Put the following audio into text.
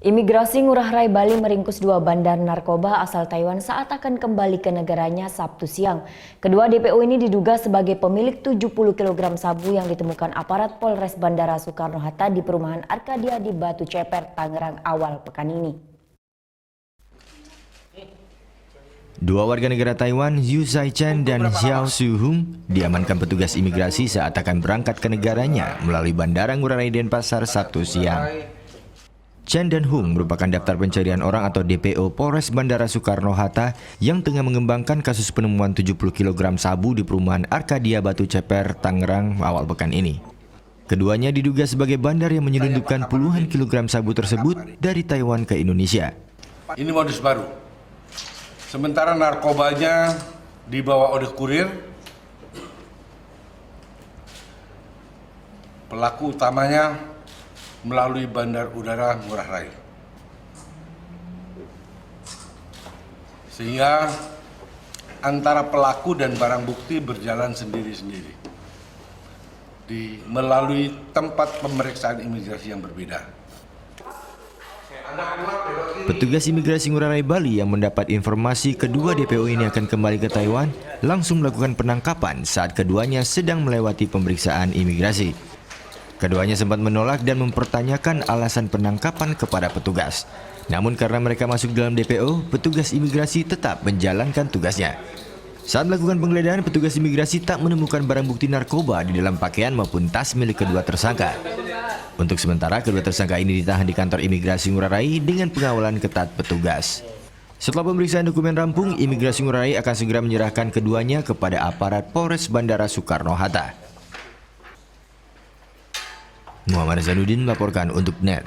Imigrasi Ngurah Rai Bali meringkus 2 bandar narkoba asal Taiwan saat akan kembali ke negaranya Sabtu siang. Kedua DPO ini diduga sebagai pemilik 70 kg sabu yang ditemukan aparat Polres Bandara Soekarno-Hatta di perumahan Arkadia di Batu Ceper, Tangerang awal pekan ini. Dua warga negara Taiwan, Yu Sai Chen dan Xiao Su Hung, diamankan petugas imigrasi saat akan berangkat ke negaranya melalui Bandara Ngurah Rai Denpasar Sabtu siang. Chen dan Hung merupakan daftar pencarian orang atau DPO Polres Bandara Soekarno-Hatta yang tengah mengembangkan kasus penemuan 70 kg sabu di perumahan Arkadia Batu Ceper, Tangerang awal pekan ini. Keduanya diduga sebagai bandar yang menyelundupkan puluhan kilogram sabu tersebut dari Taiwan ke Indonesia. Ini modus baru. Sementara narkobanya dibawa oleh kurir, pelaku utamanya melalui Bandar Udara Ngurah Rai. Sehingga antara pelaku dan barang bukti berjalan sendiri-sendiri melalui tempat pemeriksaan imigrasi yang berbeda. Petugas imigrasi Ngurah Rai Bali yang mendapat informasi kedua DPO ini akan kembali ke Taiwan langsung melakukan penangkapan saat keduanya sedang melewati pemeriksaan imigrasi. Keduanya sempat menolak dan mempertanyakan alasan penangkapan kepada petugas. Namun karena mereka masuk dalam DPO, petugas imigrasi tetap menjalankan tugasnya. Saat melakukan penggeledahan, petugas imigrasi tak menemukan barang bukti narkoba di dalam pakaian maupun tas milik kedua tersangka. Untuk sementara, kedua tersangka ini ditahan di kantor imigrasi Ngurah Rai dengan pengawalan ketat petugas. Setelah pemeriksaan dokumen rampung, imigrasi Ngurah Rai akan segera menyerahkan keduanya kepada aparat Polres Bandara Soekarno-Hatta. Muhammad Zainuddin melaporkan untuk NET.